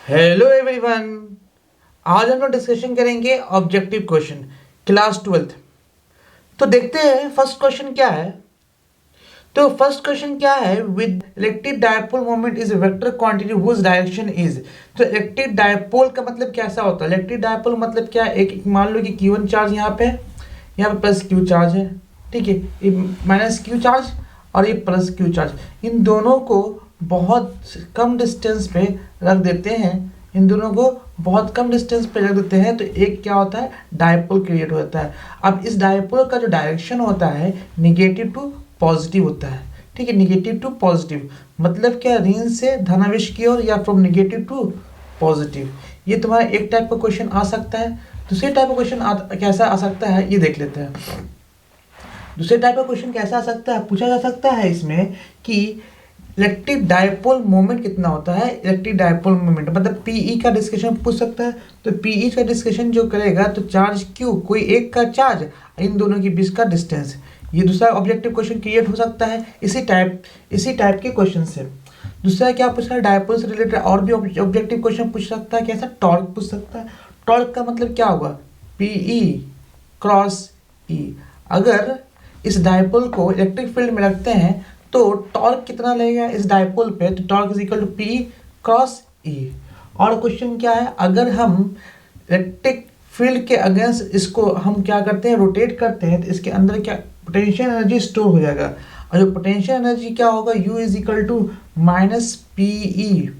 Hello everyone. आज हम लोग डिस्कशन करेंगे ऑब्जेक्टिव क्वेश्चन क्लास 12th। तो देखते हैं फर्स्ट क्वेश्चन क्या है। तो फर्स्ट क्वेश्चन क्या है, with electric dipole moment is vector quantity whose direction is. तो इलेक्ट्रिक डायपोल का मतलब कैसा होता है? इलेक्ट्रिक डायपोल मतलब क्या है, एक मान लो कि Q1 चार्ज यहाँ पे प्लस Q चार्ज है, ठीक है, ये माइनस Q चार्ज और ये प्लस Q चार्ज, इन दोनों को बहुत कम डिस्टेंस पे रख देते हैं, इन दोनों को बहुत कम डिस्टेंस पे रख देते हैं, तो एक क्या होता है, डायपोल क्रिएट होता है। अब इस डायपोल का जो डायरेक्शन होता है निगेटिव टू पॉजिटिव होता है, ठीक है, निगेटिव टू पॉजिटिव मतलब क्या, ऋण से धनावेश की ओर या फ्रॉम निगेटिव टू पॉजिटिव। ये तुम्हारा एक टाइप का क्वेश्चन आ सकता है। दूसरे टाइप का क्वेश्चन कैसा आ सकता है ये देख लेते हैं। दूसरे टाइप का क्वेश्चन कैसा आ सकता है, पूछा जा सकता है इसमें कि इलेक्ट्रिक डायपोल मोमेंट कितना होता है। इलेक्ट्रिक डायपोल मोमेंट मतलब पीई का डिस्कशन पूछ सकता है। तो पीई का डिस्कशन जो करेगा तो चार्ज क्यू, कोई एक का चार्ज, इन दोनों के बीच का डिस्टेंस, ये दूसरा ऑब्जेक्टिव क्वेश्चन क्रिएट हो सकता है इसी टाइप के क्वेश्चन से। दूसरा क्या पूछ रहा है, डायपोल से रिलेटेड और भी ऑब्जेक्टिव क्वेश्चन पूछ सकता है। कैसा, टॉर्क पूछ सकता है। टॉर्क का मतलब क्या होगा, पीई क्रॉस ई। अगर इस डायपोल को इलेक्ट्रिक फील्ड में रखते हैं तो टॉर्क कितना लगेगा इस डायपोल पे, तो torque is equal to P cross E. और क्वेश्चन क्या है, अगर हम इलेक्ट्रिक फील्ड के अगेंस्ट इसको हम क्या करते हैं, रोटेट करते हैं, तो इसके अंदर क्या पोटेंशियल एनर्जी स्टोर हो जाएगा। और जो पोटेंशियल एनर्जी क्या होगा, U is equal to minus P E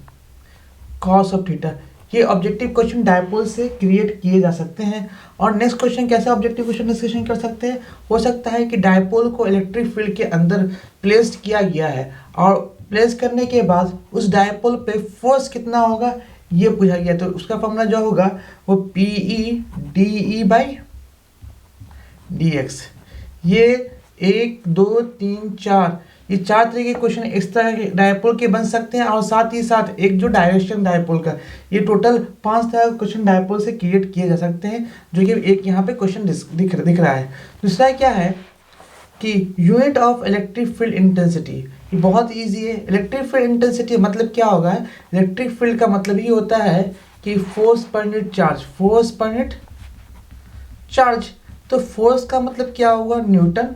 cos of theta. ये ऑब्जेक्टिव क्वेश्चन डायपोल से क्रिएट किए जा सकते हैं। और नेक्स्ट क्वेश्चन कैसा ऑब्जेक्टिव क्वेश्चन डिस्कशन कर सकते हैं, हो सकता है कि डायपोल को इलेक्ट्रिक फील्ड के अंदर प्लेस्ड किया गया है और प्लेस करने के बाद उस डायपोल पे फोर्स कितना होगा ये पूछा गया। तो उसका फॉर्मूला जो होगा वो P E D E by D x. ये 1 2 3 4 ये 4 तरह के क्वेश्चन इस तरह के डायपोल के बन सकते हैं। और साथ ही साथ एक जो डायरेक्शन डायपोल का, ये टोटल 5 तरह के क्वेश्चन डायपोल से क्रिएट किए जा सकते हैं, जो कि एक यहाँ पे क्वेश्चन दिख रहा है। दूसरा क्या है कि unit of electric field intensity, ये बहुत ईजी है। इलेक्ट्रिक फील्ड इंटेंसिटी मतलब क्या होगा, इलेक्ट्रिक फील्ड का मतलब ही होता है कि force per unit charge, force per unit charge. तो फोर्स का मतलब क्या होगा, न्यूटन,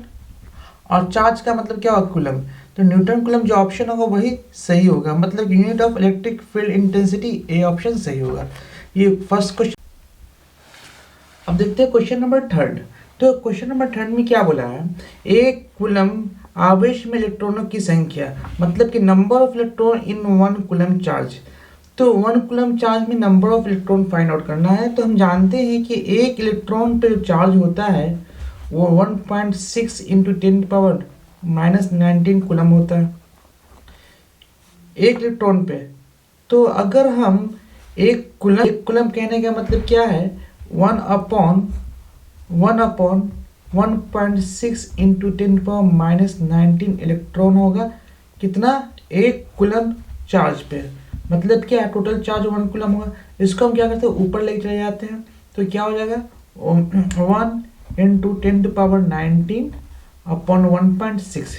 और चार्ज का मतलब क्या होगा, कूलम। तो न्यूटन कूलम जो ऑप्शन होगा वही सही होगा, मतलब unit of electric field intensity A option सही होगा। ये फर्स्ट क्वेश्चन। अब देखते हैं क्वेश्चन नंबर 3। तो क्वेश्चन नंबर 3 में क्या बोला है, एक कूलम आवेश में इलेक्ट्रॉनों की संख्या, मतलब कि number of electron in 1 coulomb charge. तो 1 कूलम चार्ज में number of electron find out करना है। तो हम जानते हैं कि एक इलेक्ट्रॉन पे जो चार्ज होता है वो 1.6 इंटू 10⁻⁻19 कूलम होता है एक इलेक्ट्रॉन पे। तो अगर हम एक कूलम कहने का मतलब क्या है, 1/1/1.6 इंटू 10⁻⁻19 इलेक्ट्रॉन होगा कितना, एक कूलम चार्ज पे। मतलब क्या है, टोटल चार्ज 1 कूलम होगा। इसको हम क्या करते हैं, ऊपर लेके चले जाते हैं। तो क्या हो जाएगा, 1 इंटू 10⁻19 अपॉन 1.6।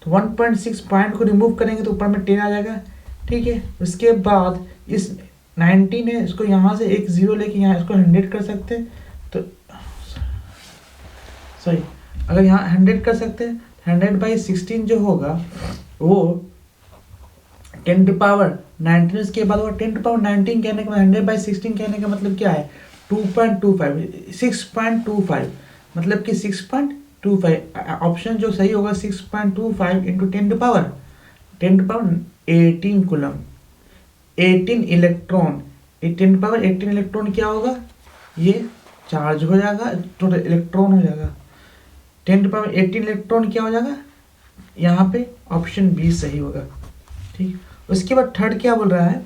तो 1.6 पॉइंट को रिमूव करेंगे तो ऊपर में 10 आ जाएगा, ठीक है। उसके बाद इस 19 है, इसको यहाँ से एक 0 लेके यहाँ इसको 100 कर सकते हैं। तो सॉरी, अगर यहाँ 100 कर सकते हैं, 100/16 जो होगा वो 10⁻19। उसके बाद वो 10⁻19 कहने का 100/16 कहने का मतलब क्या है, 2.25 6.25, मतलब कि 6.25 ऑप्शन जो सही होगा 6.25 इंटू 10⁻18 कूलम, 18 इलेक्ट्रॉन। 10⁻18 इलेक्ट्रॉन क्या होगा, ये चार्ज हो जाएगा, टोटल इलेक्ट्रॉन हो जाएगा। 10⁻18 इलेक्ट्रॉन क्या हो जाएगा, यहाँ पे ऑप्शन बी सही होगा, ठीक। उसके बाद थर्ड क्या बोल रहा है,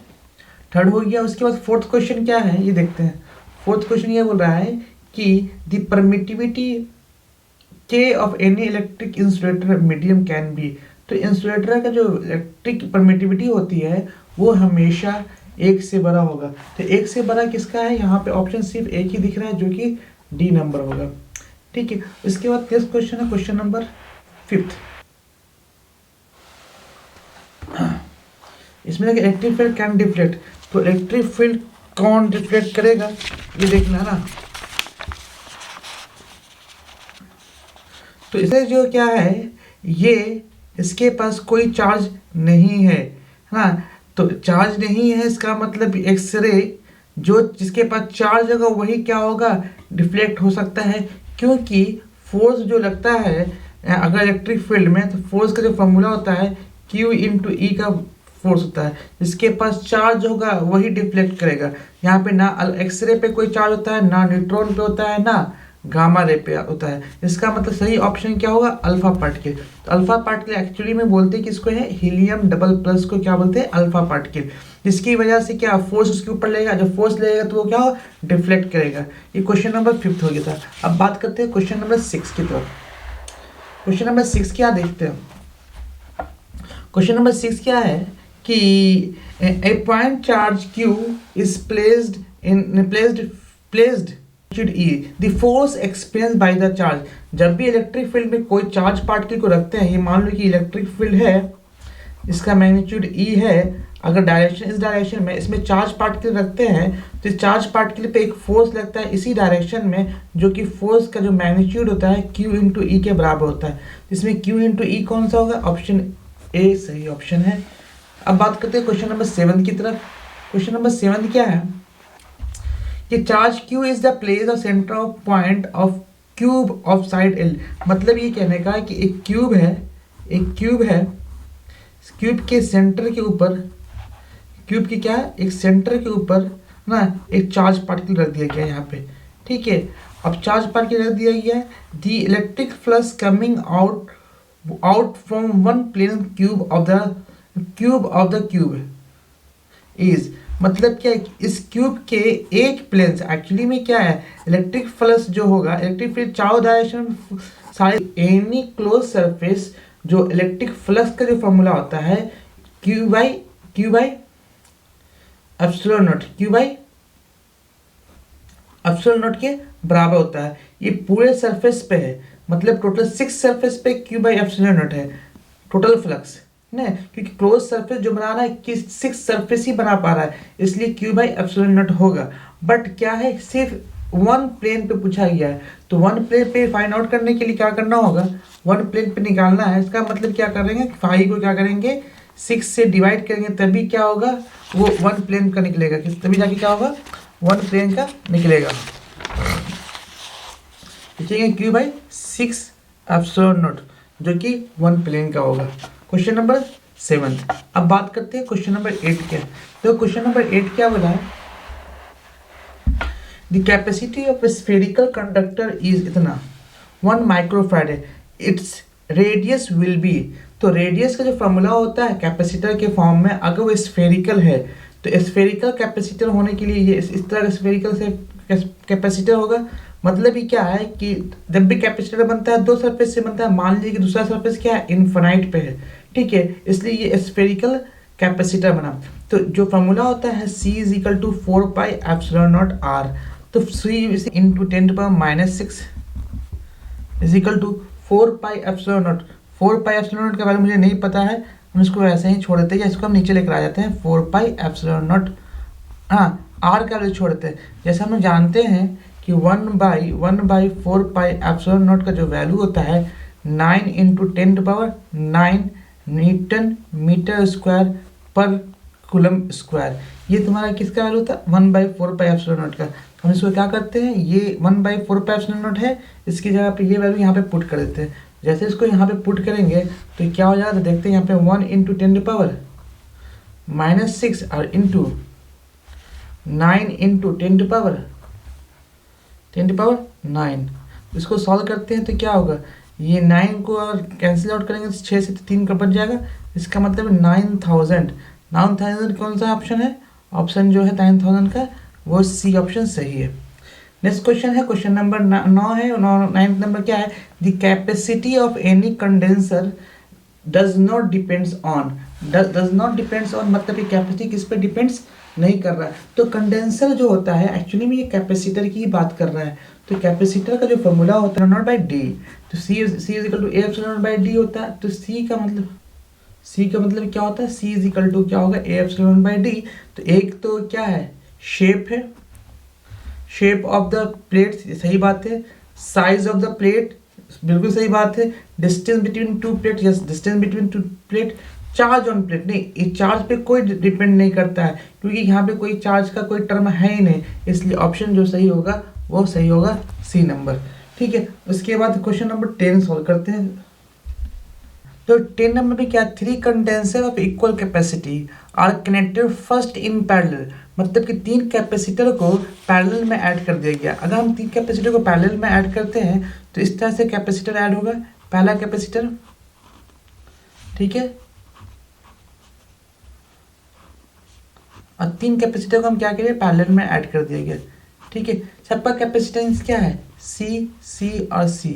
थर्ड हो गया। उसके बाद फोर्थ क्वेश्चन क्या है ये देखते हैं। फोर्थ क्वेश्चन ये बोल रहा है कि द परमिटिविटी के of any electric insulator medium can be. तो इंसुलेटर का जो इलेक्ट्रिक परमिटिविटी होती है वो हमेशा 1 से बड़ा होगा। तो 1 से बड़ा किसका है, यहाँ पे ऑप्शन सिर्फ एक ही दिख रहा है जो कि डी नंबर होगा, ठीक है। उसके बाद नेक्स्ट क्वेश्चन है क्वेश्चन नंबर 5। इसमें इलेक्ट्रिक फील्ड कैन डिफ्लेक्ट। तो इलेक्ट्रिक फील्ड कौन रिफ्लेक्ट करेगा ये देखना ना। तो इसे जो क्या है, ये इसके पास कोई चार्ज नहीं है ना, तो चार्ज नहीं है इसका मतलब एक्सरे जो जिसके पास चार्ज होगा वही क्या होगा, डिफ्लेक्ट हो सकता है। क्योंकि फोर्स जो लगता है अगर इलेक्ट्रिक फील्ड में, तो फोर्स का जो फॉर्मूला होता है Q इंटू ई का फोर्स होता है, जिसके पास चार्ज होगा वही डिफ्लेक्ट करेगा। यहाँ पे ना एक्सरे पे कोई चार्ज होता है, ना न्यूट्रॉन पे होता है, ना गामा रे पे होता है। इसका मतलब सही ऑप्शन क्या होगा, अल्फा पार्टिकल। तो अल्फा पार्टिकल एक्चुअली में बोलते हैं किसको है, हीलियम डबल प्लस को क्या बोलते हैं, अल्फा पार्टिकल। जिसकी वजह से क्या फोर्स उसके ऊपर लगेगा, जब फोर्स लगेगा तो वो क्या हो, डिफ्लेक्ट करेगा। ये क्वेश्चन नंबर 5 हो गया था। अब बात करते हैं क्वेश्चन नंबर 6 की तरफ। क्वेश्चन नंबर 6 क्या देखते हैं। क्वेश्चन नंबर 6 क्या है कि a point charge Q is placed E, the force experienced by the charge। जब भी इलेक्ट्रिक फील्ड में कोई चार्ज पार्टिकल को रखते हैं, ये मान लो कि इलेक्ट्रिक फील्ड है, इसका मैग्नीट्यूड E है, अगर डायरेक्शन इस डायरेक्शन में इसमें चार्ज पार्टिकल रखते हैं, तो इस चार्ज पार्टिकल पे एक फोर्स लगता है इसी डायरेक्शन में, जो कि फोर्स का जो मैग्नीट्यूड होता है Q इंटू ई के बराबर होता है। इसमें Q इंटू ई कौन सा होगा, ऑप्शन ए सही ऑप्शन है। अब बात करते हैं क्वेश्चन नंबर 7 की तरफ। क्वेश्चन नंबर 7 क्या है कि charge Q is the place of centre of point of cube of side L। मतलब ये कहने का है कि एक क्यूब है, क्यूब के सेंटर के ऊपर, क्यूब की क्या है, एक सेंटर के ऊपर ना एक चार्ज पार्टिकल रख दिया गया है यहाँ पे, ठीक है। अब चार्ज पार्टिकल रख दिया गया है, the electric flux coming out from one plane cube of the cube is, मतलब क्या है, इस क्यूब के एक प्लेन से एक्चुअली में क्या है, इलेक्ट्रिक फ्लक्स जो होगा, इलेक्ट्रिक फील्ड चारों डायरेक्शन सारे एनी क्लोज सरफेस, जो इलेक्ट्रिक फ्लक्स का जो फॉर्मूला होता है क्यू बाई एप्सिलॉन नॉट के बराबर होता है। ये पूरे सरफेस पे है, मतलब टोटल 6 सरफेस पे क्यू बाई एप्सिलॉन नॉट है टोटल फ्लक्स ना, क्योंकि क्लोज सरफेस जो बना रहा है कि 6 सरफेस ही बना पा रहा है, इसलिए क्यू बाई एप्सिलॉन नॉट होगा। बट क्या है, सिर्फ वन प्लेन पे पूछा गया है, तो वन प्लेन पे फाइंड आउट करने के लिए क्या करना होगा, वन प्लेन पे निकालना है। इसका मतलब क्या करेंगे, 5 को क्या करेंगे 6 से डिवाइड करेंगे, तभी क्या होगा, वो वन प्लेन का निकलेगा, तभी जाके क्या होगा, वन प्लेन का निकलेगा। लिखेंगे क्यू बाई 6 एप्सिलॉन नॉट, जो कि वन प्लेन का होगा। Question number 7। अब बात करते हैं क्वेश्चन नंबर 8 क्या। तो क्वेश्चन नंबर 8 क्या बोला है, the capacity of A spherical conductor is इतना 1 microfarad, its radius will be. तो रेडियस का जो फॉर्मूला होता है कैपेसिटर के फॉर्म में, अगर वो स्फेरिकल है तो स्फेरिकल कैपेसिटर होने के लिए ये इस तरह का स्फेरिकल से कैपेसिटर होगा। मतलब ये क्या है कि जब भी कैपेसिटर बनता है 2 सरफेस से बनता है, मान लीजिए कि दूसरा सरफेस क्या है, इनफाइनाइट पे है, ठीक है, इसलिए ये स्फेरिकल कैपेसिटर बना। तो जो फॉर्मूला होता है C is equal to 4 pi epsilon naught R, तो C into 10⁻⁻6 is equal to 4 pi epsilon naught. 4 pi epsilon naught का वैल्यू मुझे नहीं पता है, हम इसको ऐसे ही छोड़ देते हैं, या इसको हम नीचे लेकर आ जाते हैं 4 पाई एप्सिलॉन नॉट, हाँ R का वैल्यू छोड़ देते हैं। जैसे हम जानते हैं कि 1/4 पाई एप्सिलॉन नॉट का जो वैल्यू होता है 9 इंटू 10⁹ न्यूटन मीटर स्क्वायर पर कूलम स्क्वायर। ये तुम्हारा किसका वैल्यू था, 1/4 पाई एप्सिलॉन नॉट का। हम इसको क्या करते हैं, ये 1/4 पाई एप्सिलॉन नॉट है, इसकी जगह पे ये वैल्यू यहाँ पे पुट कर देते हैं। जैसे इसको यहाँ पे पुट करेंगे तो क्या हो जाएगा, तो देखते हैं यहाँ पे 1 इंटू 10⁻⁻6 और इंटू 9 इंटू 10⁻9। इसको सॉल्व करते हैं तो क्या होगा, ये 9 को और कैंसिल आउट करेंगे तो 6 से 3 का बच जाएगा, इसका मतलब 9000। 9000 कौन सा ऑप्शन है, ऑप्शन जो है 9000 का वो C ऑप्शन सही है। नेक्स्ट क्वेश्चन है, क्वेश्चन नंबर 9 है, 9th नंबर क्या है, the capacity of any condenser does not depends on. Does not depends on मतलब ये कैपेसिटी किस पे डिपेंड्स नहीं कर रहा है। तो कंडेंसर जो होता है एक्चुअली में ये कैपेसिटर की ही बात कर रहा है। तो कैपेसिटर का जो फॉर्मूला होता है नॉट बाई डी, तो C is equal to A epsilon naught by D होता है। तो C का मतलब सी का मतलब क्या होता है, सी इज इक्वल टू क्या होगा, ए एप्सिलॉन बाई डी। तो एक तो क्या है, शेप है, शेप ऑफ द प्लेट, सही बात है। साइज ऑफ द प्लेट, बिल्कुल सही बात है। Distance between two plate, yes distance between two plate. Charge on plate, नहीं, इस चार्ज पे कोई डिपेंड नहीं करता है, क्योंकि यहाँ पे कोई चार्ज का कोई टर्म है ही नहीं, इसलिए ऑप्शन जो सही होगा वो सही होगा सी नंबर। ठीक है, उसके बाद क्वेश्चन नंबर 10 सॉल्व करते हैं। तो 10 नंबर में क्या, 3 condenser of equal capacity are connected first in parallel, मतलब कि 3 कैपेसिटर को पैरेलल में ऐड कर दिया गया। अगर हम 3 कैपेसिटर को पैरेलल में ऐड करते हैं तो इस तरह से कैपेसिटर ऐड होगा, पहला कैपेसिटर, ठीक है, और 3 कैपेसिटर को हम क्या करें, पैरेलल में ऐड कर दिया गया। ठीक है, सबका कैपेसिटेंस क्या है, सी, सी और सी,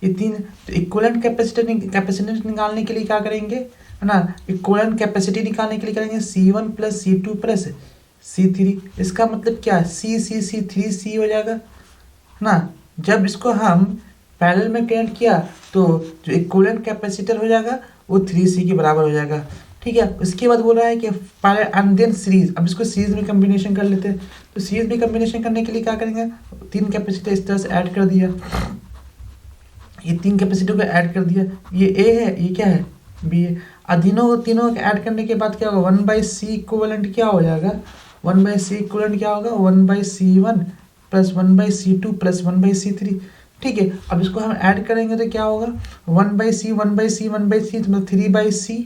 ये 3। तो इक्विवेलेंट कैपेसिटेंस निकालने के लिए क्या करेंगे, है ना, इक्विवेलेंट कैपेसिटी निकालने के लिए करेंगे C1 plus C2 plus C3। इसका मतलब क्या है, C 3C हो जाएगा, है ना। जब इसको हम पैरेलल में कनेक्ट किया तो जो इक्विवेलेंट कैपेसिटर हो जाएगा वो 3C के बराबर हो जाएगा। ठीक है, उसके बाद बोल रहा है कि पैरेलल एंड देन सीरीज। अब इसको सीरीज में कम्बिनेशन कर लेते हैं। तो सीरीज में कम्बिनेशन करने के लिए क्या करेंगे, 3 कैपेसिटर इस तरह से ऐड कर दिया, ये 3 कैपेसिटर को ऐड कर दिया, ये ए है, ये क्या है, बी है। और तीनों को ऐड करने के बाद क्या होगा, 1/c इक्विवेलेंट क्या हो जाएगा, 1/c इक्विवेलेंट क्या होगा, 1/c1 plus 1/c2 plus 1/c3। ठीक है, अब इसको हम ऐड करेंगे तो क्या होगा, 1/c 1/c 1/c मतलब 3/c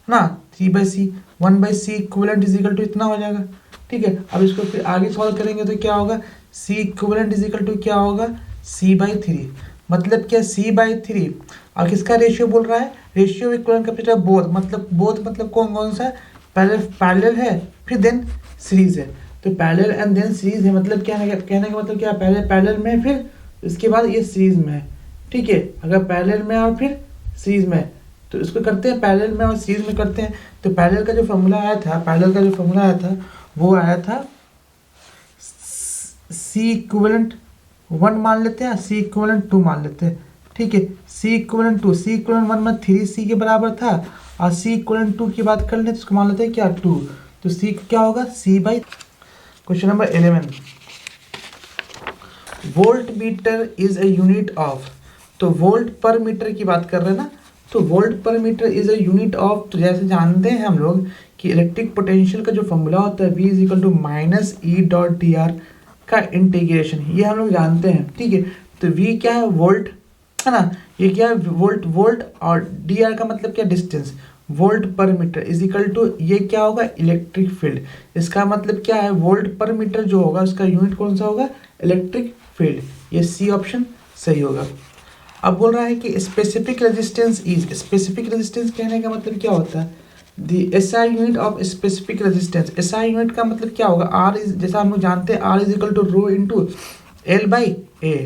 ना, 3/c 1/c equivalent is equal to इतना हो जाएगा। ठीक है, अब इसको फिर आगे सॉल्व करेंगे तो क्या होगा, c equivalent is equal to क्या होगा, c/3, मतलब क्या, c/3। और किसका रेशियो बोल रहा है, रेशियो इक्विवेलेंट कैपेसिटर बोथ, मतलब कौन कौन सा, पहले पैरेलल है फिर देन सीरीज है। तो पैरेलल एंड देन सीरीज है, मतलब क्या है, कहने का मतलब क्या, पहले पैरेलल में फिर उसके बाद ये सीरीज में है। ठीक है, अगर पैरेलल में और फिर सीरीज में, तो इसको करते हैं पैरेलल में और सीरीज में करते हैं। तो पैरेलल का जो फॉर्मूला आया था, वो आया था C इक्विवेलेंट 1 मान लेते हैं, C इक्विवेलेंट 2 मान लेते हैं। ठीक है, C इक्विवेलेंट 2, C इक्विवेलेंट 1 में 3C के बराबर था, और C इक्विवेलेंट 2 की बात कर लेते हैं, इसको मान लेते हैं क्या, 2। तो C क्या होगा, C/। Question number 11, volt metre is a unit of. तो वोल्ट पर मीटर की बात कर रहे हैं ना, तो वोल्ट पर metre is a unit of. तो जैसे जानते हैं हम लोग कि इलेक्ट्रिक पोटेंशियल का जो फॉर्मूला होता है, V is equal to -E.dr का इंटीग्रेशन, ये हम लोग जानते हैं। ठीक है, तो V क्या है, वोल्ट, है ना, ये क्या है, वोल्ट और dr का मतलब क्या, डिस्टेंस, वोल्ट पर मीटर इज इक्वल टू, ये क्या होगा, इलेक्ट्रिक फील्ड। इसका मतलब क्या है, वोल्ट पर मीटर जो होगा उसका यूनिट कौन सा होगा, इलेक्ट्रिक फील्ड। ये सी ऑप्शन सही होगा। अब बोल रहा है कि specific resistance is, specific resistance कहने का मतलब क्या होता है, the SI unit of specific resistance. SI unit का मतलब क्या होगा, आर इज, जैसा हम लोग जानते हैं R is equal to rho into L/A।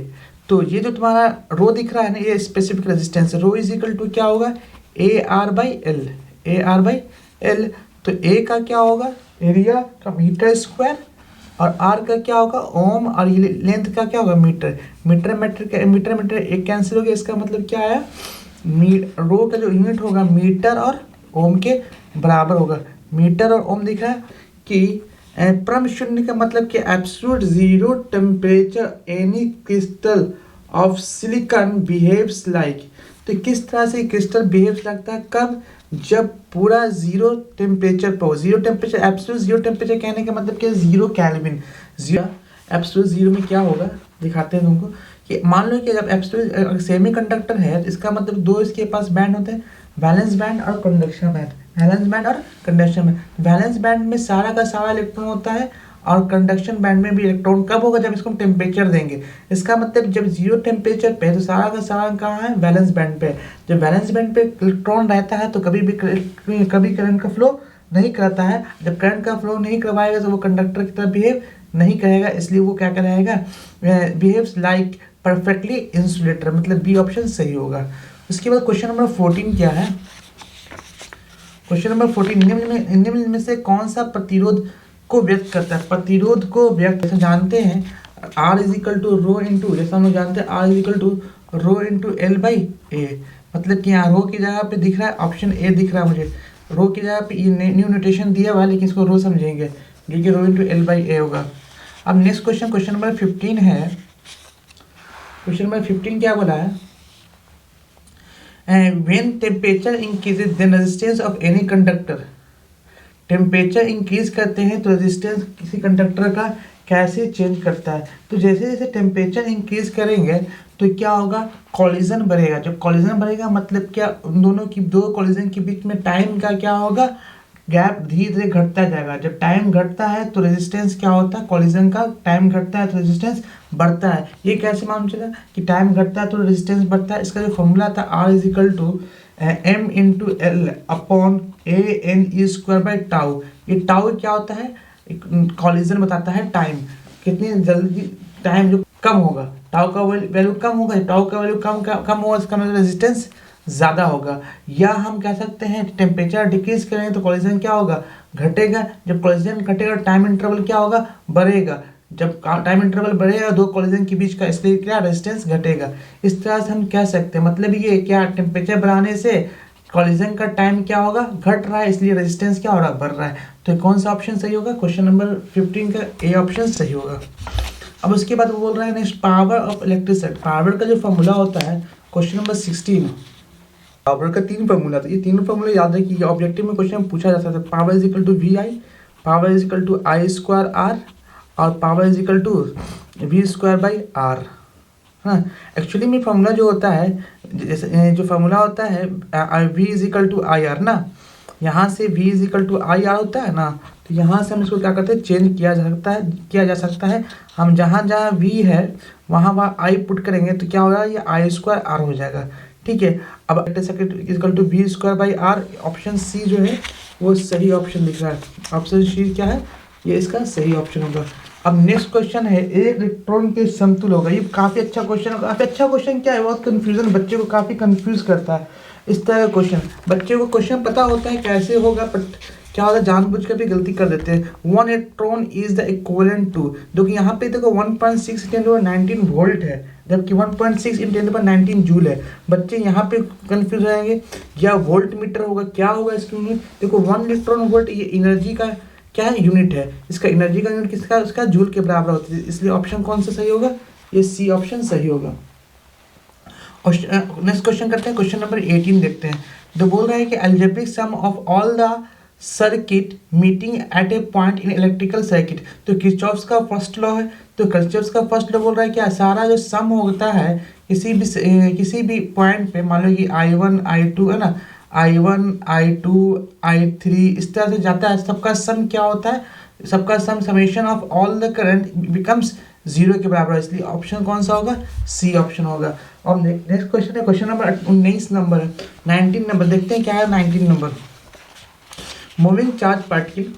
तो ये जो तुम्हारा रो दिख रहा है ना, ये specific resistance, rho is equal to क्या होगा, AR/L, AR/L। तो A का क्या होगा, एरिया का मीटर स्क्वायर, और R का क्या होगा, ओम, और ये लेंथ का क्या होगा, मीटर। मीटर एक कैंसिल हो गया, इसका मतलब क्या है, रो का जो यूनिट होगा मीटर और ओम के बराबर होगा। मीटर और ओम दिख रहा है कि परम शून्य का मतलब कि absolute zero temperature any crystal of silicon behaves like. तो किस तरह से क्रिस्टल बिहेव्स लगता है, कब, जब पूरा जीरो टेम्परेचर पर हो। Zero temperature, absolute zero temperature कहने का मतलब क्या है, 0 केल्विन। जीरो, एब्सोल्यूट जीरो में क्या होगा, दिखाते हैं तुमको कि मान लो कि जब एब्सोल्यूट सेमी कंडक्टर है, इसका मतलब 2 इसके पास बैंड होते हैं, वैलेंस बैंड और कंडक्शन बैंड। वैलेंस बैंड और कंडक्शन बैंड, वैलेंस बैंड में सारा का सारा इलेक्ट्रॉन होता है, और कंडक्शन बैंड में भी इलेक्ट्रॉन कब होगा, जब इसको हम टेम्परेचर देंगे। इसका मतलब जब जीरो टेम्परेचर पे, तो सारा का सारा कहाँ है, वैलेंस बैंड पे। जब वैलेंस बैंड पे इलेक्ट्रॉन रहता है तो कभी करंट का फ्लो नहीं करता है। जब करंट का फ्लो नहीं करवाएगा तो वो कंडक्टर की तरह बिहेव नहीं करेगा, इसलिए वो क्या कराएगा, बिहेव्स लाइक परफेक्टली इंसुलेटर, मतलब बी ऑप्शन सही होगा। उसके बाद क्वेश्चन नंबर 14 क्या है, क्वेश्चन नंबर 14, निम्न में से कौन सा प्रतिरोध को व्यक्त करता है। प्रतिरोध को व्यक्त, जैसे जानते हैं R is equal to rho into, जैसा हम लोग जानते हैं R is equal to rho into L/A। मतलब कि यहाँ रो की जगह पे दिख रहा है ऑप्शन ए दिख रहा है मुझे, रो की जगह पे ये न्यू नोटेशन दिया हुआ है लेकिन इसको रो समझेंगे, जो कि रो इंटू एल बाई ए होगा। अब नेक्स्ट क्वेश्चन, क्वेश्चन नंबर 15 है। क्वेश्चन नंबर 15 क्या बोला है, when temperature increases then resistance of any conductor. Temperature increase करते हैं तो रेजिस्टेंस किसी कंडक्टर का कैसे चेंज करता है। तो जैसे जैसे टेम्परेचर इंक्रीज करेंगे तो क्या होगा, कॉलिजन बढ़ेगा। जब कॉलिजन बढ़ेगा मतलब क्या, उन दोनों की, दो कॉलिजन के बीच में टाइम का क्या होगा, गैप धीरे धीरे घटता जाएगा। जब टाइम घटता है तो रेजिस्टेंस क्या होता है, कॉलिजन का टाइम घटता है तो रेजिस्टेंस बढ़ता है। ये कैसे मालूम चला कि टाइम घटता है तो रेजिस्टेंस बढ़ता है? इसका जो फॉर्मूला था R is equal to M into L upon A N E square by tau. ये टाउ क्या होता है, कॉलिजन बताता है टाइम, कितनी जल्दी टाइम जो कम होगा, टाउ का वैल्यू कम होगा, टाउ का वैल्यू कम होगा, इसका मतलब रेजिस्टेंस ज़्यादा होगा। या हम कह सकते हैं टेम्परेचर डिक्रीज करें तो कॉलिजन क्या होगा, घटेगा। जब कॉलिजन घटेगा टाइम इंटरवल क्या होगा, बढ़ेगा। जब टाइम इंटरवल बढ़ेगा दो कॉलिजन के बीच का, इसलिए क्या रेजिस्टेंस घटेगा। इस तरह से हम कह सकते हैं, मतलब ये क्या, टेम्परेचर बढ़ाने से कॉलिजन का टाइम क्या होगा, घट रहा है, इसलिए रेजिस्टेंस क्या हो रहा है, बढ़ रहा है। तो कौन सा ऑप्शन सही होगा, क्वेश्चन नंबर 15 का ए ऑप्शन सही होगा। अब उसके बाद वो बोल रहा है next, power of electricity. Power का जो फॉर्मूला होता है, क्वेश्चन नंबर 16, पावर का 3 फॉर्मूला था। ये तीनों फॉर्मूले याद रखिए, ऑब्जेक्टिव में क्वेश्चन पूछा जा सकता है। Power is equal to V I, power is equal to I square R, और power is equal to V square by R. हाँ, एक्चुअली में फॉर्मूला जो होता है, जैसे जो फॉर्मूला होता है V is equal to I R ना, यहाँ से v is equal to I R होता है ना, तो यहाँ से हम इसको क्या करते हैं, चेंज किया जा सकता है। हम जहाँ जहाँ v है वहाँ i पुट करेंगे तो क्या होगा, ये आई स्क्वायर आर हो जाएगा। ठीक है, अब equal to V square by R, option C जो है वो सही ऑप्शन दिख रहा है। ऑप्शन सी क्या है, ये इसका सही ऑप्शन होगा। अब नेक्स्ट क्वेश्चन है, एक इलेक्ट्रॉन के समतुल्य होगा। ये काफ़ी अच्छा क्वेश्चन है। काफ़ी अच्छा क्वेश्चन क्या है, बहुत कन्फ्यूजन, बच्चे को काफ़ी कन्फ्यूज करता है इस तरह का क्वेश्चन। बच्चे को क्वेश्चन पता होता है कैसे होगा, बट क्या होता है जानबूझ कर भी गलती कर देते हैं। 1 electron is the equivalent to, देखो यहाँ पे देखो 1.6 × 10⁻19 वोल्ट है, जबकि 1.6 × 10⁻19 जूल है। बच्चे यहाँ पे कंफ्यूज रहेंगे, या वोल्ट मीटर होगा, क्या होगा इसकी यूनिट। देखो 1 इलेक्ट्रॉन वोल्ट ये एनर्जी का क्या है, यूनिट है। इसका एनर्जी का यूनिट किसका, उसका जूल के बराबर होती है, इसलिए ऑप्शन कौन सा सही होगा, ये सी ऑप्शन सही होगा। और नेक्स्ट क्वेश्चन करते हैं, क्वेश्चन नंबर 18 देखते हैं। जो बोल रहा है कि algebraic sum of all the circuit meeting at a point in electrical circuit. तो किरचॉफ्स का फर्स्ट लॉ है, तो किरचॉफ्स का फर्स्ट लॉ बोल रहा है क्या, सारा जो सम होता है किसी भी पॉइंट पे, मान लो कि I1 I2 है ना, I1 I2 I3 इस तरह से जाता है, सबका सम क्या होता है, सबका sum summation of all the current becomes 0 के बराबर है, इसलिए ऑप्शन कौन सा होगा, सी ऑप्शन होगा। और नेक्स्ट क्वेश्चन है, क्वेश्चन नंबर 19 नंबर है, 19 नंबर देखते हैं क्या है 19 नंबर। मूविंग चार्ज पार्टिकल,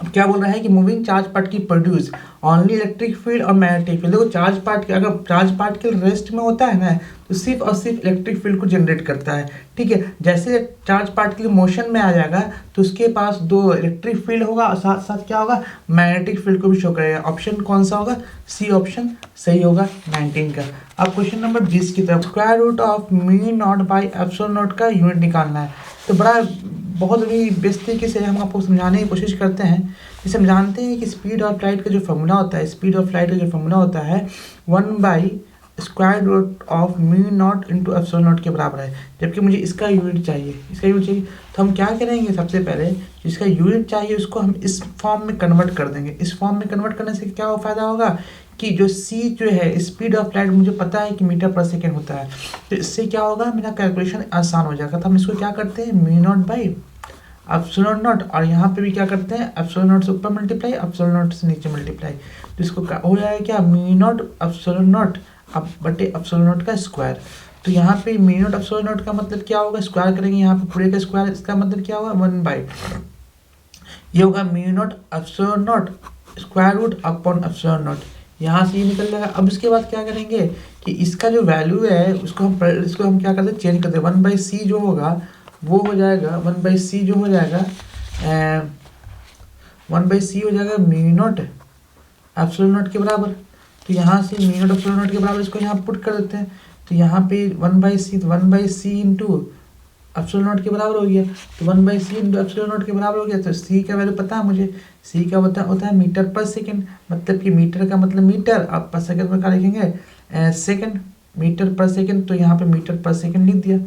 अब क्या बोल रहा है कि moving charge particle produce only electric field और मैग्नेटिक फील्ड। देखो चार्ज पार्टिकल, अगर चार्ज पार्टिकल रेस्ट में होता है ना, तो सिर्फ और सिर्फ इलेक्ट्रिक फील्ड को जनरेट करता है। ठीक है, जैसे चार्ज पार्टिकल मोशन में आ जाएगा तो उसके पास दो इलेक्ट्रिक फील्ड होगा और साथ साथ क्या होगा, मैग्नेटिक फील्ड को भी शो करेगा। ऑप्शन कौन सा होगा, सी ऑप्शन सही होगा 19 का। अब क्वेश्चन नंबर 20 की तरफ, square root of mu naught by epsilon naught का यूनिट निकालना है। तो बहुत ही बेस्ट तरीके से हम आपको समझाने की कोशिश करते हैं। जैसे हम जानते हैं कि स्पीड ऑफ लाइट का जो फॉर्मूला होता है, स्पीड ऑफ लाइट का जो फॉर्मूला होता है 1/स्क्वायर of mu naught into epsilon naught के बराबर है। जबकि मुझे इसका यूनिट चाहिए, तो हम क्या करेंगे, सबसे पहले जिसका यूनिट चाहिए उसको हम इस फॉर्म में कन्वर्ट कर देंगे। इस फॉर्म में कन्वर्ट करने से क्या फ़ायदा होगा कि जो सी जो है स्पीड ऑफ लाइट मुझे पता है कि मीटर पर सेकेंड होता है, तो इससे क्या होगा, मेरा कैलकुलेशन आसान हो जाएगा। तो हम इसको क्या करते हैं, mu naught by epsilon not, और यहाँ पे भी क्या करते हैं, एप्सिलॉन नॉट से ऊपर मल्टीप्लाई, एप्सिलॉन नॉट से नीचे मल्टीप्लाई। तो इसको हो जाएगा क्या, म्यू नॉट एप्सिलॉन नॉट अब बटे एप्सिलॉन नॉट का स्क्वायर। तो यहाँ पे म्यू नॉट एप्सिलॉन नॉट का मतलब क्या होगा, स्क्वायर करेंगे यहाँ पे पूरे का स्क्वायर, इसका मतलब क्या होगा 1/, ये होगा mu naught epsilon naught square root upon epsilon naught, यहाँ से ये निकल जाएगा। अब इसके बाद क्या करेंगे कि इसका जो वैल्यू है इसको हम क्या करते हैं, चेंज करते हैं। 1/c जो होगा वो हो जाएगा 1/c जो हो जाएगा 1/c हो जाएगा म्यू नॉट एप्सिलॉन नॉट के बराबर। तो यहाँ से म्यू नॉट एप्सिलॉन नॉट के बराबर इसको यहाँ पुट कर देते हैं। तो यहाँ पे 1/c, तो 1/c इंटू एप्सिलॉन नॉट के बराबर हो गया। तो 1/c इंटू एप्सिलॉन नॉट के बराबर हो गया। तो c का वैल्यू पता है मुझे, c का होता है मीटर पर सेकेंड, मतलब कि मीटर का मतलब मीटर, आप पर सेकेंड में क्या लिखेंगे सेकेंड, मीटर पर सेकेंड, तो यहाँ पे मीटर पर सेकेंड लिख दिया,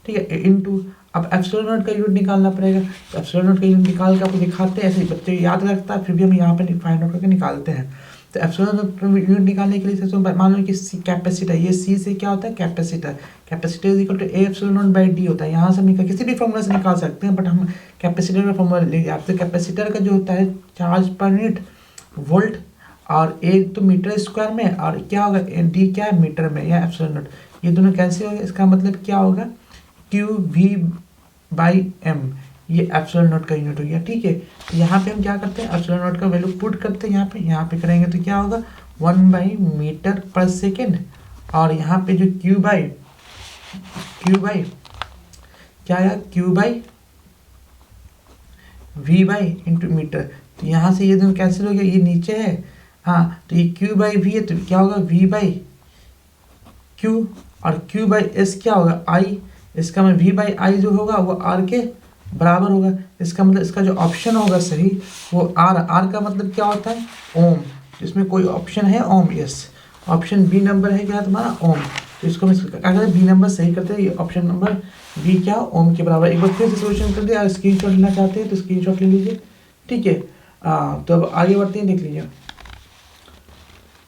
ठीक है, इनटू अब एप्सिलॉन नॉट का यूनिट निकालना पड़ेगा। तो एप्सिलॉन नॉट का यूनिट निकाल के आपको दिखाते हैं, ऐसे बच्चे याद रखता है, फिर भी हम यहाँ पे फाइंड आउट करके निकालते हैं। तो एप्सिलॉन नॉट यूनिट निकालने के लिए सबसे मान लो कि कैपेसिटर, ये सी से क्या होता है capacitor, capacitor is equal to A epsilon naught by D होता है। यहाँ से हम किसी भी फॉर्मूला से निकाल सकते हैं, बट हम कैपेसिटर का फॉर्मूला लेंगे। आपसे कैपेसिटर का जो होता है चार्ज पर यूनिट वोल्ट, और ए तो मीटर स्क्वायर में, और क्या होगा डी क्या है मीटर में, या एप्सिलॉन नॉट, ये दोनों कैंसिल हो गए। इसका मतलब क्या होगा क्यू वी बाई एम, ये एप्सिलॉन नॉट का यूनिट हो गया, ठीक है। तो यहाँ पे हम क्या करते हैं एप्सिलॉन नॉट का वैल्यू पुट करते हैं यहाँ पे करेंगे तो क्या होगा 1/मीटर पर सेकेंड, और यहाँ पे जो क्यू बाई क्या आएगा Q by V by into metre. तो यहाँ से ये दोनों कैंसिल हो गया, ये नीचे है, हाँ, तो ये क्यू बाई वी है, तो क्या होगा वी बाई क्यू, और क्यू बाई एस क्या होगा आई, इसका मतलब वी बाई आई जो होगा वो आर के बराबर होगा। इसका मतलब इसका जो ऑप्शन होगा सही वो आर का मतलब क्या होता है ओम, इसमें कोई ऑप्शन है ओम, यस, ऑप्शन बी नंबर है क्या तुम्हारा ओम। तो इसको हम क्या करते हैं बी नंबर सही करते हैं, ये ऑप्शन नंबर बी क्या ओम के बराबर। एक बार फिर से सोल्यूशन कर दिया, स्क्रीन शॉट लेना चाहते हैं तो स्क्रीन शॉट ले लीजिए, ठीक है। तो अब आगे बढ़ते हैं, देख लीजिए।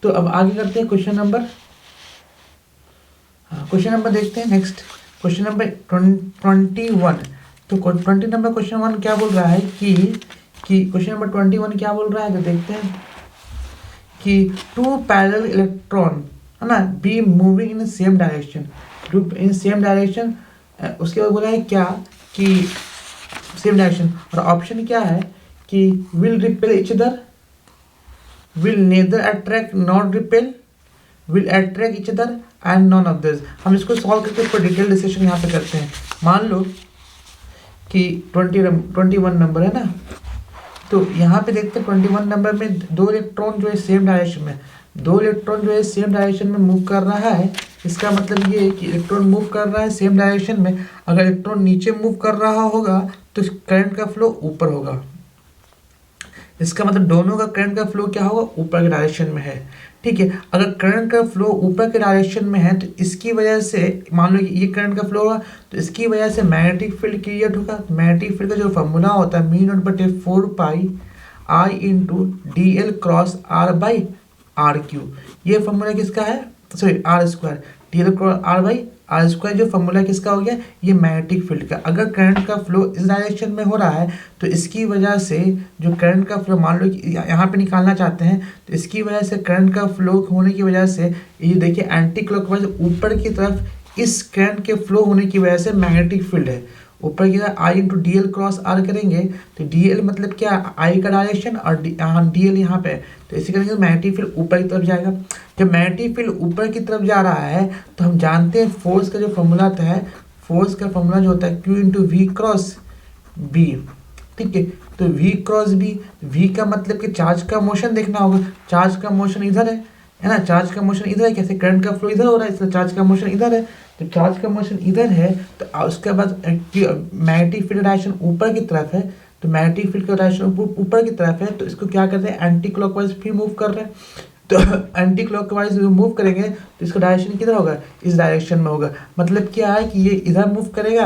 तो अब आगे करते हैं क्वेश्चन नंबर, क्वेश्चन नंबर देखते हैं नेक्स्ट, क्वेश्चन नंबर 21। तो 20 नंबर क्वेश्चन 1 क्या बोल रहा है कि क्वेश्चन नंबर 21 क्या बोल रहा है, तो देखते हैं कि 2 पैरेलल इलेक्ट्रॉन है ना be moving in same direction, in same direction, उसके बाद बोला है क्या कि सेम डायरेक्शन, और ऑप्शन क्या है कि will repel each other, will neither attract not repel, will attract each other and none of this. हम इसको सॉल्व करके इसको डिटेल डिस्कशन यहाँ पे करते हैं। मान लो कि 21 नंबर है ना, तो यहाँ पे देखते हैं 21 नंबर में 2 इलेक्ट्रॉन जो है सेम डायरेक्शन में, 2 इलेक्ट्रॉन जो है सेम डायरेक्शन में मूव कर रहा है। इसका मतलब ये है कि इलेक्ट्रॉन मूव कर रहा है सेम डायरेक्शन में, अगर इलेक्ट्रॉन नीचे मूव कर रहा होगा तो करंट का फ्लो ऊपर होगा। इसका मतलब दोनों का करंट का फ्लो क्या होगा ऊपर के डायरेक्शन में है, ठीक है। अगर करंट का फ्लो ऊपर के डायरेक्शन में है तो इसकी वजह से मान लो कि ये करंट का फ्लो होगा, तो इसकी वजह से मैग्नेटिक फील्ड क्रिएट होगा। मैग्नेटिक फील्ड का जो फॉर्मूला होता है μ0/4π I into D L cross R by R cube, ये फॉर्मूला किसका है, sorry R square, D L cross R by R square जो फॉर्मूला किसका हो गया, ये मैग्नेटिक फील्ड का। अगर करंट का फ्लो इस डायरेक्शन में हो रहा है तो इसकी वजह से जो करंट का फ्लो मान लो कि यहाँ पे निकालना चाहते हैं, तो इसकी वजह से करंट का फ्लो होने की वजह से ये देखिए एंटी क्लॉकवाइज ऊपर की तरफ इस करंट के फ्लो होने की वजह से मैग्नेटिक फील्ड है ऊपर की तरफ I into D L cross R करेंगे, तो डी एल मतलब क्या आई का डायरेक्शन और डी एल यहाँ पे, तो इसी करेंगे मैग्नेटिक फील्ड ऊपर की तरफ जाएगा। जब मैग्नेटिक फील्ड ऊपर की तरफ जा रहा है तो हम जानते हैं फोर्स का जो फॉर्मूला आता है, फोर्स का फॉर्मूला जो होता है Q into V cross B, ठीक है। तो वी क्रॉस बी, वी का मतलब कि चार्ज का मोशन देखना होगा, चार्ज का मोशन इधर है ना, चार्ज का मोशन इधर है, कैसे करंट का फ्लो इधर हो रहा है इसलिए चार्ज का मोशन इधर है, तो चार्ज का मोशन इधर है तो उसके बाद मैग्नेटिक फील्ड डायरेक्शन ऊपर की तरफ है, तो मैग्नेटिक फील्ड का डायरेक्शन ऊपर की तरफ है, तो इसको क्या करते हैं एंटी क्लॉकवाइज भी मूव कर रहे हैं, तो एंटी क्लॉकवाइज मूव करेंगे तो इसका डायरेक्शन किधर होगा, इस डायरेक्शन में होगा। मतलब क्या है कि ये इधर मूव करेगा,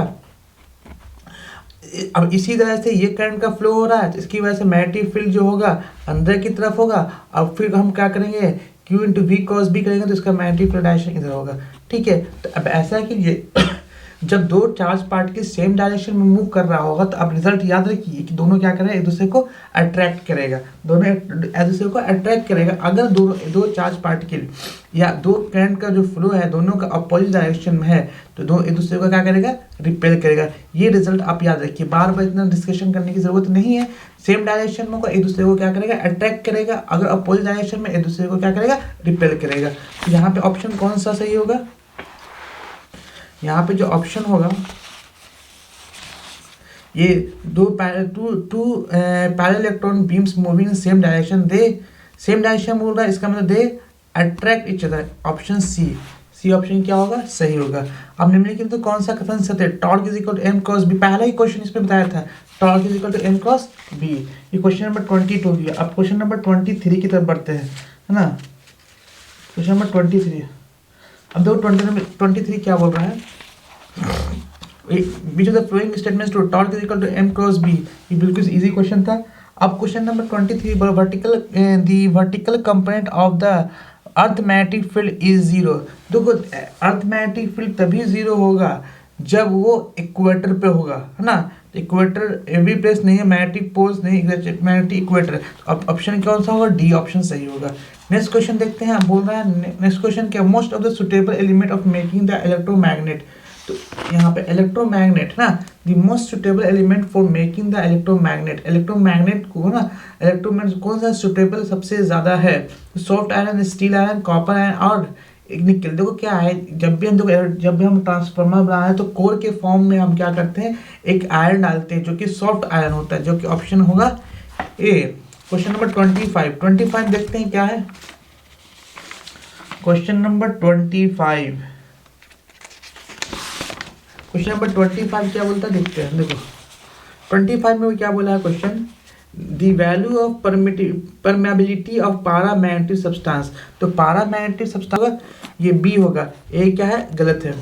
अब इसी तरह से ये करंट का फ्लो हो रहा है तो इसकी वजह से मैग्नेटिक फील्ड जो होगा अंदर की तरफ होगा। अब फिर हम क्या करेंगे Q into V cross B करेंगे तो इसका मैग्नेटिक फील्ड डायरेक्शन इधर होगा, ठीक है। तो अब ऐसा है कि ये जब 2 चार्ज पार्टिकल सेम डायरेक्शन में मूव कर रहा होगा तो अब रिजल्ट याद रखिए कि दोनों क्या करेंगे एक दूसरे को अट्रैक्ट करेगा, दोनों एक दूसरे को अट्रैक्ट करेगा। अगर दो चार्ज पार्टिकल या 2 करंट का जो फ्लो है दोनों का अपोजिट डायरेक्शन में है तो दो एक दूसरे को क्या करेगा रिपेल करेगा। ये रिजल्ट आप याद रखिए, बार बार इतना डिस्कशन करने की जरूरत नहीं है। सेम डायरेक्शन में होगा एक दूसरे को क्या करेगा अट्रैक्ट करेगा, अगर अपोजिट डायरेक्शन में एक दूसरे को क्या करेगा रिपेल करेगा। तो यहाँ पे ऑप्शन कौन सा सही होगा, यहाँ पे जो ऑप्शन होगा ये 2 parallel electron beams moving in same direction, they same direction बोल रहा है, इसका मतलब they attract each other, option C C option क्या होगा, सही होगा। अब निम्नलिखित तो कौन सा कथन सत्य है? Torque is equal to M cross B, पहला ही क्वेश्चन इसमें बताया था, torque is equal to M cross B. ये क्वेश्चन नंबर 22 हो गया। अब क्वेश्चन नंबर 23 की तरफ बढ़ते हैं, है ना। क्वेश्चन नंबर 23, अब देखो 23 क्या बोल रहा है, which of the following statements to torque is equal to m cross b, ये बिल्कुल इजी क्वेश्चन था। अब question number 23, the vertical component of the earth magnetic field is zero. देखो अर्थ मैग्नेटिक फील्ड तभी जीरो होगा जब वो equator पे होगा, है ना। इक्वेटर एवरी प्लेस नहीं है, मैग्नेटिक पोल्स नहीं, मैग्नेटिक इक्वेटर। अब ऑप्शन कौन सा होगा, डी ऑप्शन सही होगा। नेक्स्ट क्वेश्चन देखते हैं, बोल रहा है नेक्स्ट क्वेश्चन क्या, most of the suitable element of making the electromagnet. तो यहाँ पे इलेक्ट्रोमैग्नेट ना, the most suitable element for making the electromagnet, electromagnet को ना, इलेक्ट्रोमैग्नेट कौन सा सुटेबल सबसे ज़्यादा है, soft iron, steel iron, copper iron और निकल। देखो क्या है, जब भी हम ट्रांसफार्मर बनाए हैं तो कोर के फॉर्म में हम क्या करते हैं, एक आयरन डालते हैं जो कि सॉफ्ट आयरन होता है, जो कि ऑप्शन होगा ए। क्वेश्चन नंबर 25 देखते हैं क्या है। क्वेश्चन नंबर 25 क्या बोलता है देखते हैं। देखो 25 में क्या बोला है question, the value of permeability of paramagnetic substance. तो पारामैग्नेटिक सब्सटेंस ये बी होगा, ए क्या है, गलत है,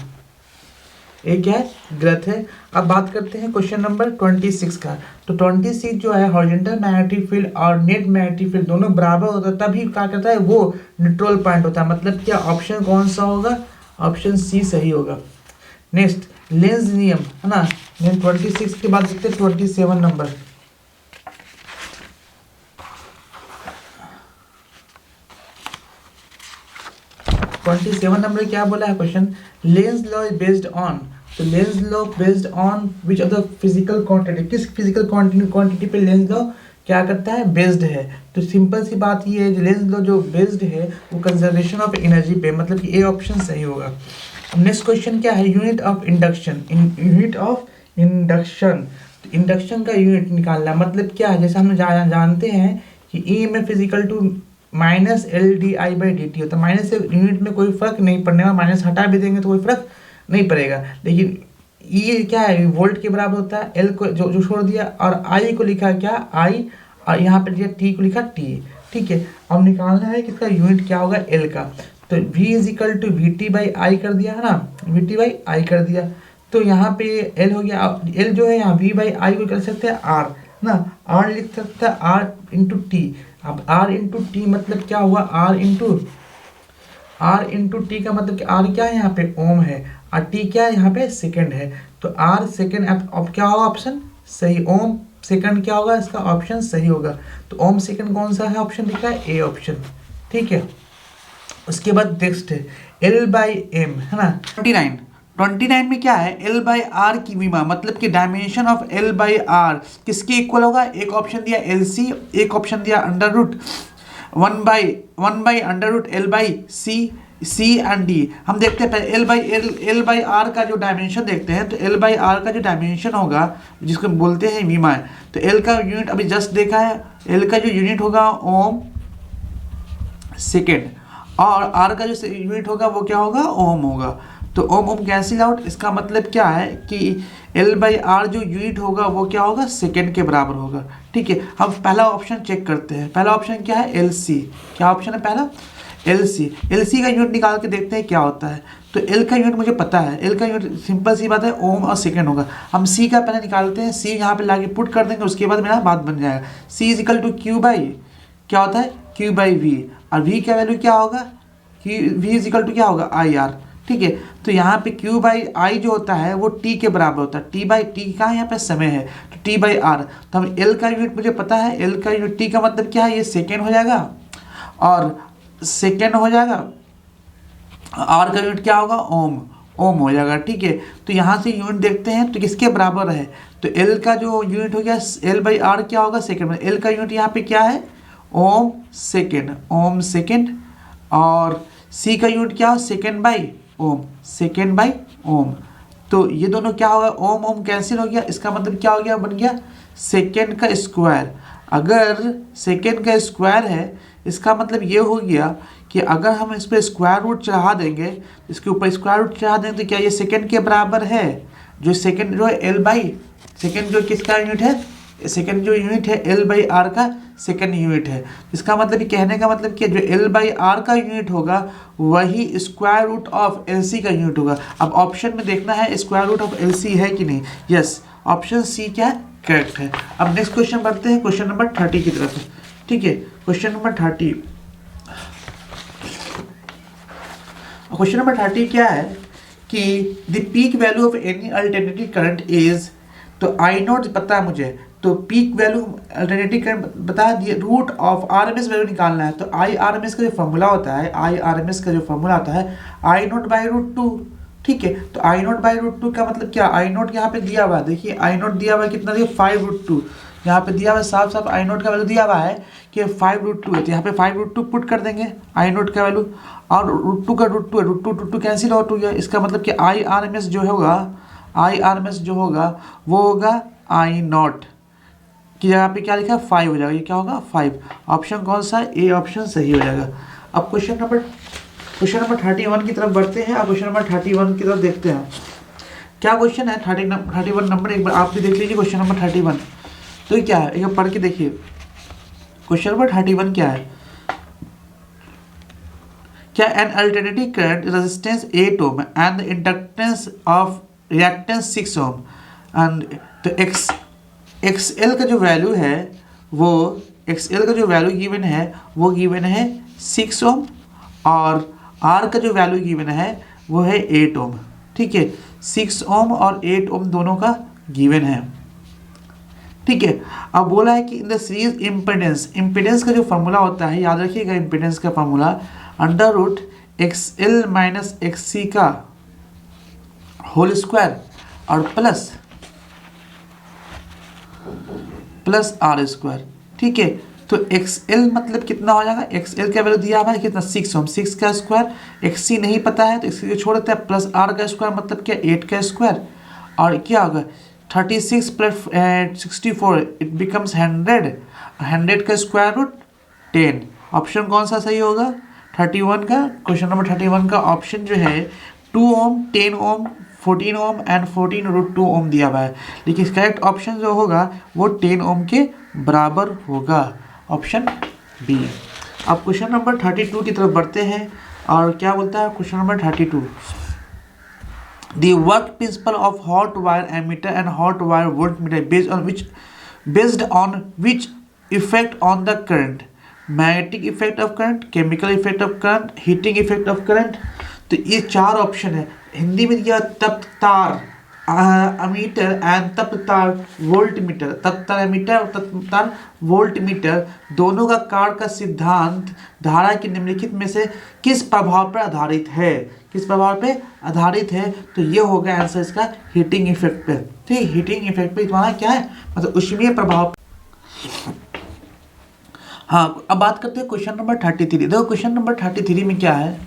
ए क्या है, गलत है। अब बात करते हैं क्वेश्चन नंबर 26 का। तो 26 जो है, हॉरिजॉन्टल मैग्नेटिक फील्ड और नेट मैग्नेटिक फील्ड दोनों बराबर होता है तभी क्या करता है, वो न्यूट्रल पॉइंट होता है। मतलब क्या ऑप्शन कौन सा होगा, ऑप्शन सी सही होगा। नेक्स्ट लेंज नियम, है ना। 26 के बाद देखते हैं 27 नंबर। 27 नंबर क्या बोला है question, Lenz law is based on. तो Lenz law based on which of the physical quantity, किस फिजिकल क्वांटिटी पे लेंज लॉ क्या करता है, बेस्ड है। तो सिंपल सी बात ये है, लेंज लॉ जो बेस्ड है वो कंजर्वेशन ऑफ एनर्जी पे, मतलब कि ए ऑप्शन सही होगा। नेक्स्ट क्वेश्चन क्या है, unit of induction, unit of induction. Induction का यूनिट निकालना मतलब क्या है, जैसे हम जानते हैं कि E M F equal to minus L D I by D T होता है। माइनस से यूनिट में कोई फर्क नहीं पड़ने वाला, माइनस हटा भी देंगे तो कोई फर्क नहीं पड़ेगा। लेकिन ये क्या है, वोल्ट के बराबर होता है। एल को जो छोड़ दिया और आई को लिखा क्या, आई, और यहाँ पे दिया टी को लिखा टी, ठीक है। अब निकालना है कि इसका यूनिट क्या होगा, एल का। तो v is equal to V T by I कर दिया, है ना, वी टी बाई आई कर दिया। तो यहाँ पे एल हो गया, एल जो है यहाँ v बाई आई को कर सकते हैं आर ना, आर लिख सकते हैं आर इंटू टी। अब आर इंटू टी मतलब क्या हुआ, आर इंटू टी का मतलब कि आर क्या है यहाँ पे, ओम है, और टी क्या है यहाँ पे, सेकंड है। तो आर सेकंड, अब क्या होगा ऑप्शन सही, ओम सेकंड क्या होगा, इसका ऑप्शन सही होगा। तो ओम सेकंड कौन सा है, ऑप्शन दिख रहा है ए ऑप्शन, ठीक है। उसके बाद नेक्स्ट है एल बाई एम, है ना। 29 में क्या है, एल बाई आर की विमा, मतलब कि dimension of L by R किसके इक्वल होगा। एक ऑप्शन दिया एल सी, एक ऑप्शन दिया under root 1 by under root L by C and D. हम देखते हैं पहले एल बाई आर का जो डायमेंशन देखते हैं। तो एल बाई आर का जो डायमेंशन होगा, जिसको बोलते हैं विमा है, तो एल का यूनिट अभी जस्ट देखा है, एल का जो यूनिट होगा ओम सेकेंड, और आर का जो यूनिट होगा वो क्या होगा, ओम होगा। तो ओम कैंसिल आउट, इसका मतलब क्या है कि एल बाई आर जो यूनिट होगा वो क्या होगा, सेकेंड के बराबर होगा, ठीक है। हम पहला ऑप्शन चेक करते हैं। पहला ऑप्शन क्या है, एल सी। क्या ऑप्शन है पहला, एल सी का यूनिट निकाल के देखते हैं क्या होता है। तो एल का यूनिट मुझे पता है, एल का यूनिट सिंपल सी बात है, ओम और सेकेंड होगा। हम सी का पहले निकालते हैं, सी यहाँ पे लाके पुट कर देंगे, उसके बाद मेरा बात बन जाएगा। C is equal to Q by क्या होता है, क्यू बाई वी, और वी का वैल्यू क्या होगा, वी इज इक्वल टू क्या होगा, आई आर, ठीक है। तो यहाँ पे क्यू बाई आई जो होता है वो टी के बराबर होता है। टी बाई टी का यहाँ पे समय है, तो टी बाई आर। तो हम एल का यूनिट मुझे पता है, एल का यूनिट, टी का मतलब क्या है, ये सेकेंड हो जाएगा, और सेकेंड हो जाएगा, आर का यूनिट क्या होगा, ओम हो जाएगा, ठीक है। तो यहाँ से यूनिट देखते हैं तो किसके बराबर है। तो एल का जो यूनिट हो गया, एल बाई आर क्या होगा, सेकेंड। एल का यूनिट यहाँ पे क्या है, ओम सेकेंड, और सी का यूनिट क्या हो, सेकेंड बाई ओम। तो ये दोनों क्या होगा, ओम कैंसिल हो गया, इसका मतलब क्या हो गया, बन गया सेकेंड का स्क्वायर, अगर सेकेंड का स्क्वायर है, इसका मतलब ये हो गया कि अगर हम इस पर स्क्वायर रूट चढ़ा देंगे, इसके ऊपर स्क्वायर रूट चढ़ा देंगे तो क्या ये सेकेंड के बराबर है? जो सेकेंड जो है एल बाई, सेकेंड जो किसका यूनिट है, सेकेंड जो यूनिट है एल बाई आर का सेकेंड यूनिट है। इसका मतलब कहने का मतलब कि जो एल बाई आर का यूनिट होगा वही square root of L C का यूनिट होगा। अब ऑप्शन में देखना है square root of L C है कि नहीं। यस, ऑप्शन सी क्या है, करेक्ट है। अब नेक्स्ट क्वेश्चन बढ़ते हैं क्वेश्चन नंबर 30 की तरफ। ठीक है, क्वेश्चन नंबर 30। क्वेश्चन नंबर 30 क्या है कि the peak value of any alternative current is, तो आई नोट पता है मुझे, तो पीक वैल्यू अल्टरनेटिव करंट बता दिए, root of R M S value निकालना है। तो आई आर एम एस का जो फॉर्मूला होता है, आई आर एम एस का जो फॉर्मूला होता है आई नोट बाई रूट टू। ठीक है, तो आई नोट बाई रूट टू का मतलब क्या, आई नोट यहाँ पे दिया हुआ है, देखिए आई नोट दिया हुआ है कितना दिया, 5√2। यहाँ पे दिया हुआ है साफ साफ आई नोट का वैल्यू दिया हुआ है कि 5√2 है, तो यहाँ पे 5√2 पुट कर देंगे आई नोट का वैल्यू, और √2 का √2 है, √2 कैंसिल हो 2 है। इसका मतलब कि आई आर एम एस जो होगा, आई आर एम एस जो होगा वो होगा आई नॉट की जगह पे क्या लिखा है 5 हो जाएगा, ये क्या होगा 5। ऑप्शन कौन सा है, ए ऑप्शन सही हो जाएगा। अब क्वेश्चन नंबर 31 की तरफ बढ़ते हैं। अब क्वेश्चन नंबर 31 की तरफ देखते हैं क्या क्वेश्चन है। 31 नंबर एक बार आप भी देख लीजिए क्वेश्चन नंबर 31। तो ये क्या है, एक बार पढ़ के देखिए क्वेश्चन नंबर 31 क्या है। क्या an alternative current resistance 8 ohm and inductance of reactance 6 ohm and, तो एक्सएल का जो वैल्यू है वो, एक्सएल का जो वैल्यू गिवन है वो गिवन है 6 ओम, और आर का जो वैल्यू गिवन है वो है 8 ओम। ठीक है, 6 ओम और 8 ओम दोनों का गिवन है। ठीक है, अब बोला है कि in the series impedance, impedance का जो फॉर्मूला होता है याद रखिएगा, इम्पीडेंस का formula under root XL minus XC का होल स्क्वायर और प्लस आर स्क्वायर। ठीक है, तो एक्सएल मतलब कितना हो जाएगा, एक्सएल का वैल्यू दिया हुआ है कितना 6 ओम, 6 का स्क्वायर, एक्ससी नहीं पता है तो एक्ससी छोड़ देते हैं, प्लस आर का स्क्वायर मतलब क्या 8 का स्क्वायर, और क्या होगा 36 प्लस 64 इट बिकम्स 100, 100 का स्क्वायर रूट 10। ऑप्शन कौन सा सही होगा 31 का, क्वेश्चन नंबर 31 का ऑप्शन जो है 2 ओम, 10 ओम, 14 ओम एंड 14√2 ओम दिया हुआ है, लेकिन करेक्ट ऑप्शन जो होगा वो 10 ओम के बराबर होगा, ऑप्शन बी। अब क्वेश्चन नंबर 32 की तरफ बढ़ते हैं और क्या बोलता है question number 32, the work principle of hot wire ammeter and hot wire voltmeter based on which effect on the current, magnetic effect of current, chemical effect of current, heating effect of current. तो ये 4 option है। हिंदी में दिया तप्त तार ammeter and तप्त तार volt meter, तप्त तार एमीटर और तप्त तार वोल्ट मीटर दोनों का कार्य का सिद्धांत धारा के निम्नलिखित में से किस प्रभाव पर आधारित है, किस प्रभाव पे आधारित है, तो ये होगा आंसर इसका हीटिंग इफेक्ट पे। ठीक, हीटिंग इफेक्ट पे तुम्हारा क्या है मतलब ऊष्मीय प्रभाव। हाँ, अब बात करते हैं क्वेश्चन नंबर 33। देखो क्वेश्चन नंबर 33 में क्या है,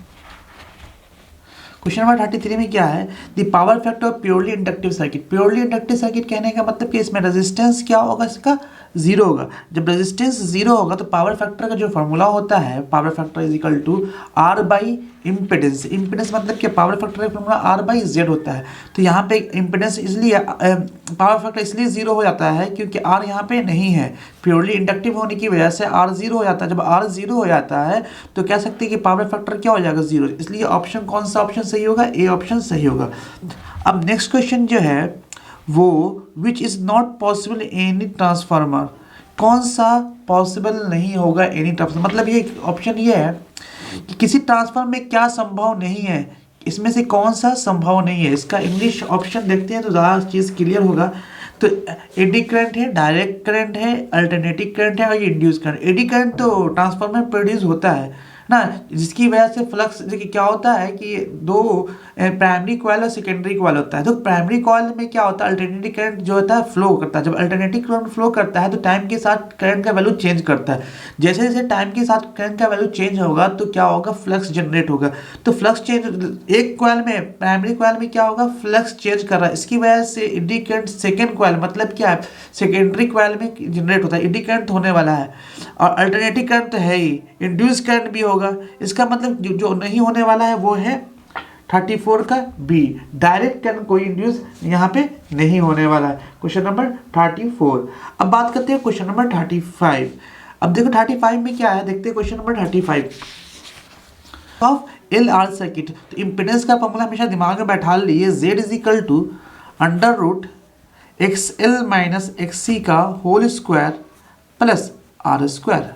क्वेश्चन नंबर 33 में क्या है, the power factor of purely inductive circuit. Purely inductive circuit कहने का मतलब कि इसमें रेजिस्टेंस क्या होगा, इसका 0 होगा। जब रेजिस्टेंस 0 होगा तो पावर फैक्टर का जो फॉर्मूला होता है, power factor is equal to R by impedance. Impedance मतलब कि पावर फैक्टर का फॉर्मूला आर बाई जेड होता है। तो यहाँ पे इम्पिडेंस इसलिए पावर फैक्टर इसलिए 0 हो जाता है क्योंकि आर यहाँ पे नहीं है, प्योरली इंडक्टिव होने की वजह से आर 0 हो जाता है। जब आर 0 हो जाता है तो कह सकते हैं कि पावर फैक्टर क्या हो जाएगा 0, इसलिए ऑप्शन कौन सा ऑप्शन सही होगा, ए ऑप्शन सही होगा। अब नेक्स्ट क्वेश्चन जो है वो which is not possible any transformer, कौन सा पॉसिबल नहीं होगा एनी ट्रांसफार्मर, मतलब ये ऑप्शन ये है कि किसी ट्रांसफार्मर में क्या संभव नहीं है, इसमें से कौन सा संभव नहीं है। इसका इंग्लिश ऑप्शन देखते हैं तो ज़्यादा चीज़ क्लियर होगा। तो एडी करंट है, डायरेक्ट करंट है, अल्टरनेटिव करंट है और ये इंड्यूस करंट। एडी करंट तो ट्रांसफार्मर में प्रोड्यूस होता है, ना, जिसकी वजह से फ्लक्स, देखिए क्या होता है कि दो प्राइमरी कॉइल और सेकेंडरी कॉइल होता है। तो प्राइमरी कॉइल में क्या होता है, अल्टरनेटिंग करंट जो होता है फ्लो करता है। जब अल्टरनेटिंग करंट फ्लो करता है तो टाइम के साथ करंट का वैल्यू चेंज करता है। जैसे जैसे टाइम के साथ करंट का वैल्यू चेंज होगा तो क्या होगा, फ्लक्स जनरेट होगा। तो फ्लक्स चेंज एक कॉइल में, प्राइमरी कॉइल में क्या होगा, फ्लक्स चेंज कर रहा है, इसकी वजह से एडी करंट सेकेंड कॉइल मतलब क्या है, सेकेंडरी कॉइल में जनरेट होता है, एडी करंट होने वाला है। और अल्टरनेटिंग करंट तो है ही, इंड्यूस करंट भी होगा। इसका मतलब जो नहीं होने वाला है वो है 34 का बी, डायरेक्ट करंट कोई इंड्यूस यहाँ पे नहीं होने वाला है। Question number 34। अब बात करते हैं क्वेश्चन नंबर 35। अब देखो 35 में क्या है, देखते हैं question number 35 of L R circuit. तो इम्पीडेंस का फॉर्मूला हमेशा दिमाग में बैठा लिए, Z is equal to under root XL minus XC का whole square plus R square.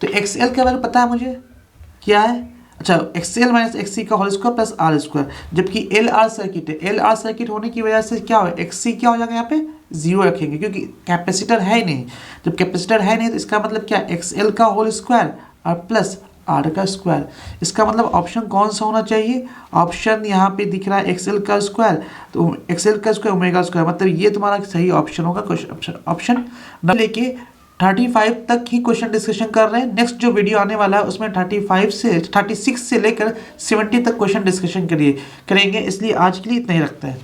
तो XL का वैल्यू पता है मुझे क्या है, अच्छा XL माइनस XC का whole square plus R square. जबकि LR सर्किट है, LR सर्किट होने की वजह से क्या हो, XC क्या हो जाएगा, यहाँ पे 0 रखेंगे क्योंकि कैपेसिटर है नहीं। जब कैपेसिटर है नहीं तो इसका मतलब क्या, XL का होल स्क्वायर और प्लस R का स्क्वायर। इसका मतलब ऑप्शन कौन सा होना चाहिए, ऑप्शन यहाँ पे दिख रहा है XL का स्क्वायर, तो XL का स्क्वायर ओमेगा स्क्वायर, मतलब ये तुम्हारा सही ऑप्शन होगा। क्वेश्चन ऑप्शन लेके 35 तक ही क्वेश्चन डिस्कशन कर रहे हैं। नेक्स्ट जो वीडियो आने वाला है उसमें 36 से लेकर 70 तक क्वेश्चन डिस्कशन करेंगे, इसलिए आज के लिए इतना ही रखते हैं।